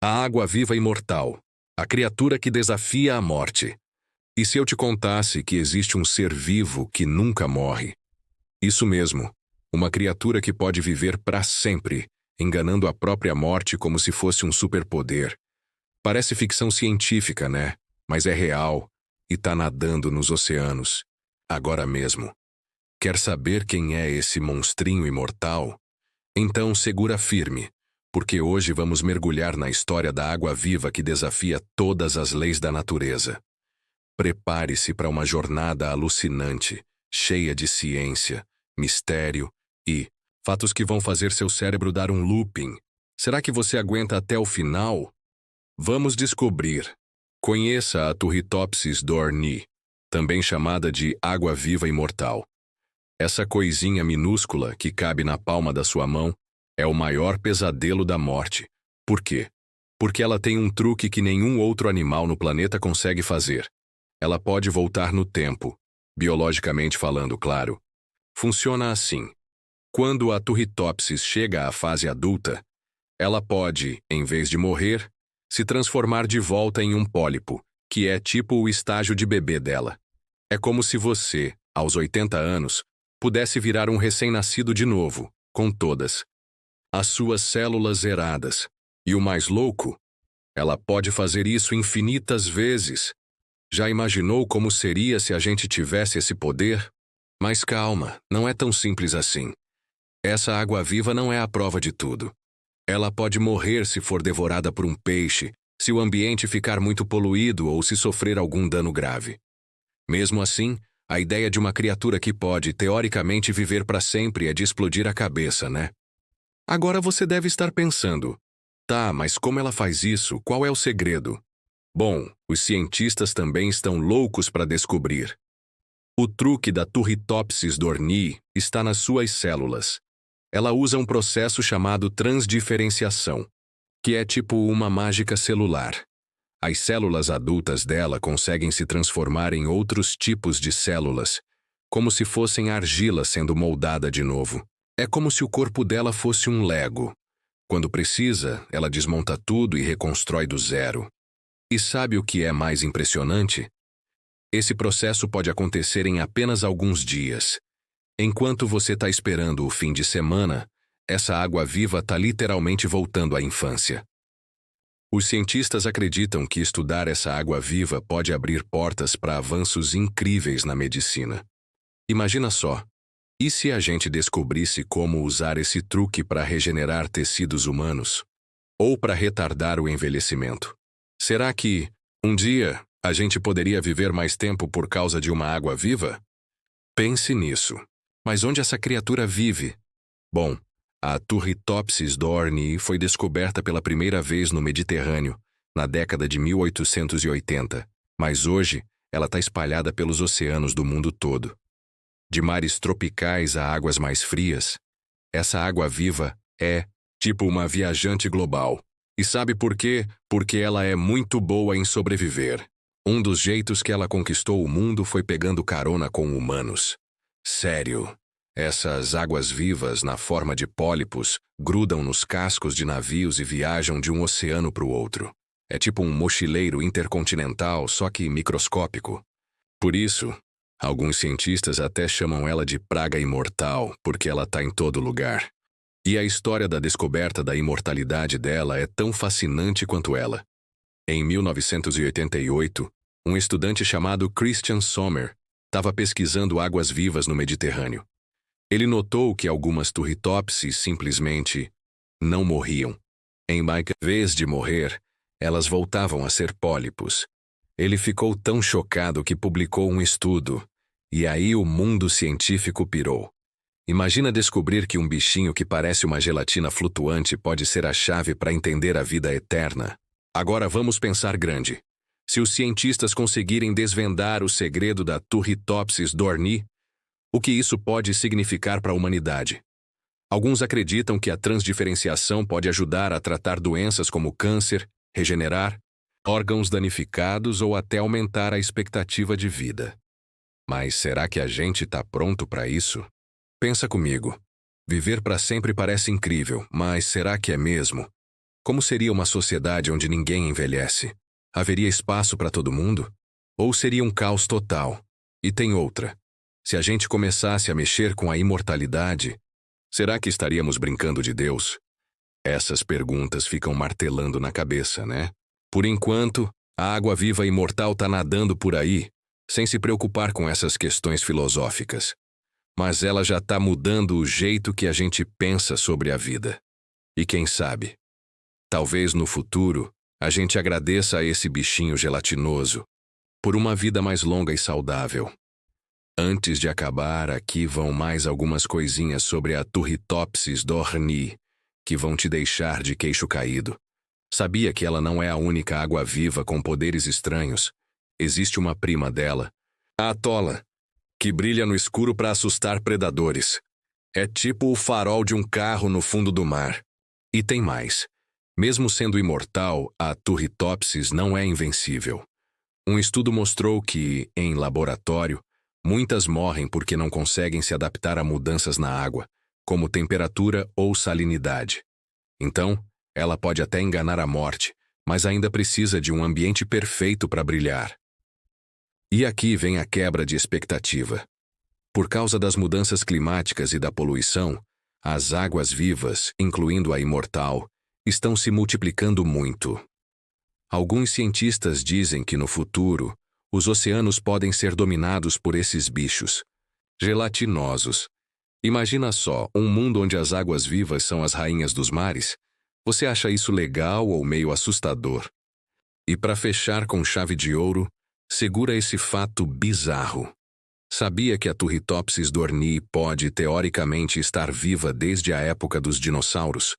A água-viva imortal, a criatura que desafia a morte. E se eu te contasse que existe um ser vivo que nunca morre? Isso mesmo, uma criatura que pode viver para sempre, enganando a própria morte como se fosse um superpoder. Parece ficção científica, né? Mas é real e tá nadando nos oceanos, agora mesmo. Quer saber quem é esse monstrinho imortal? Então segura firme, porque hoje vamos mergulhar na história da água-viva que desafia todas as leis da natureza. Prepare-se para uma jornada alucinante, cheia de ciência, mistério e fatos que vão fazer seu cérebro dar um looping. Será que você aguenta até o final? Vamos descobrir. Conheça a Turritopsis dohrnii, também chamada de água-viva imortal. Essa coisinha minúscula que cabe na palma da sua mão é o maior pesadelo da morte. Por quê? Porque ela tem um truque que nenhum outro animal no planeta consegue fazer. Ela pode voltar no tempo, biologicamente falando, claro. Funciona assim. Quando a Turritopsis chega à fase adulta, ela pode, em vez de morrer, se transformar de volta em um pólipo, que é tipo o estágio de bebê dela. É como se você, aos 80 anos, pudesse virar um recém-nascido de novo, com todas as suas células zeradas. E o mais louco, ela pode fazer isso infinitas vezes. Já imaginou como seria se a gente tivesse esse poder? Mas calma, não é tão simples assim. Essa água-viva não é a prova de tudo. Ela pode morrer se for devorada por um peixe, se o ambiente ficar muito poluído ou se sofrer algum dano grave. Mesmo assim, a ideia de uma criatura que pode, teoricamente, viver para sempre é de explodir a cabeça, né? Agora você deve estar pensando, tá, mas como ela faz isso? Qual é o segredo? Bom, os cientistas também estão loucos para descobrir. O truque da Turritopsis dohrnii está nas suas células. Ela usa um processo chamado transdiferenciação, que é tipo uma mágica celular. As células adultas dela conseguem se transformar em outros tipos de células, como se fossem argila sendo moldada de novo. É como se o corpo dela fosse um Lego. Quando precisa, ela desmonta tudo e reconstrói do zero. E sabe o que é mais impressionante? Esse processo pode acontecer em apenas alguns dias. Enquanto você está esperando o fim de semana, essa água-viva está literalmente voltando à infância. Os cientistas acreditam que estudar essa água-viva pode abrir portas para avanços incríveis na medicina. Imagina só, e se a gente descobrisse como usar esse truque para regenerar tecidos humanos? Ou para retardar o envelhecimento? Será que, um dia, a gente poderia viver mais tempo por causa de uma água-viva? Pense nisso. Mas onde essa criatura vive? Bom, a Turritopsis dohrnii foi descoberta pela primeira vez no Mediterrâneo, na década de 1880, mas hoje ela está espalhada pelos oceanos do mundo todo. De mares tropicais a águas mais frias, essa água-viva é tipo uma viajante global. E sabe por quê? Porque ela é muito boa em sobreviver. Um dos jeitos que ela conquistou o mundo foi pegando carona com humanos. Sério, essas águas-vivas na forma de pólipos grudam nos cascos de navios e viajam de um oceano para o outro. É tipo um mochileiro intercontinental, só que microscópico. Por isso, alguns cientistas até chamam ela de praga imortal, porque ela está em todo lugar. E a história da descoberta da imortalidade dela é tão fascinante quanto ela. Em 1988, um estudante chamado Christian Sommer estava pesquisando águas-vivas no Mediterrâneo. Ele notou que algumas Turritopsis simplesmente não morriam. Em vez de morrer, elas voltavam a ser pólipos. Ele ficou tão chocado que publicou um estudo, e aí o mundo científico pirou. Imagina descobrir que um bichinho que parece uma gelatina flutuante pode ser a chave para entender a vida eterna. Agora vamos pensar grande. Se os cientistas conseguirem desvendar o segredo da Turritopsis dohrnii, o que isso pode significar para a humanidade? Alguns acreditam que a transdiferenciação pode ajudar a tratar doenças como câncer, regenerar órgãos danificados ou até aumentar a expectativa de vida. Mas será que a gente está pronto para isso? Pensa comigo. Viver para sempre parece incrível, mas será que é mesmo? Como seria uma sociedade onde ninguém envelhece? Haveria espaço para todo mundo? Ou seria um caos total? E tem outra. Se a gente começasse a mexer com a imortalidade, será que estaríamos brincando de Deus? Essas perguntas ficam martelando na cabeça, né? Por enquanto, a água-viva imortal está nadando por aí, sem se preocupar com essas questões filosóficas. Mas ela já está mudando o jeito que a gente pensa sobre a vida. E quem sabe? Talvez no futuro, a gente agradeça a esse bichinho gelatinoso por uma vida mais longa e saudável. Antes de acabar, aqui vão mais algumas coisinhas sobre a Turritopsis dohrnii, que vão te deixar de queixo caído. Sabia que ela não é a única água-viva com poderes estranhos? Existe uma prima dela, a atola, que brilha no escuro para assustar predadores. É tipo o farol de um carro no fundo do mar. E tem mais. Mesmo sendo imortal, a Turritopsis não é invencível. Um estudo mostrou que, em laboratório, muitas morrem porque não conseguem se adaptar a mudanças na água, como temperatura ou salinidade. Então, ela pode até enganar a morte, mas ainda precisa de um ambiente perfeito para brilhar. E aqui vem a quebra de expectativa. Por causa das mudanças climáticas e da poluição, as águas vivas, incluindo a imortal, estão se multiplicando muito. Alguns cientistas dizem que no futuro, os oceanos podem ser dominados por esses bichos gelatinosos. Imagina só, um mundo onde as águas vivas são as rainhas dos mares. Você acha isso legal ou meio assustador? E para fechar com chave de ouro, segura esse fato bizarro. Sabia que a Turritopsis dohrnii pode, teoricamente, estar viva desde a época dos dinossauros?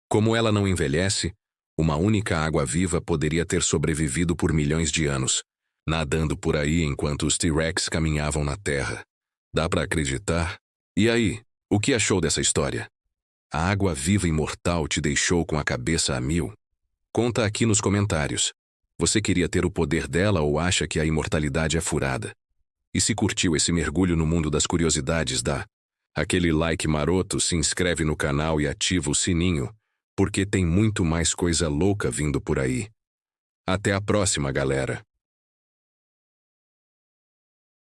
Como ela não envelhece, uma única água-viva poderia ter sobrevivido por milhões de anos, nadando por aí enquanto os T-Rex caminhavam na Terra. Dá para acreditar? E aí, o que achou dessa história? A água-viva imortal te deixou com a cabeça a mil? Conta aqui nos comentários. Você queria ter o poder dela ou acha que a imortalidade é furada? E se curtiu esse mergulho no mundo das curiosidades, dá aquele like maroto, se inscreve no canal e ativa o sininho, porque tem muito mais coisa louca vindo por aí. Até a próxima, galera!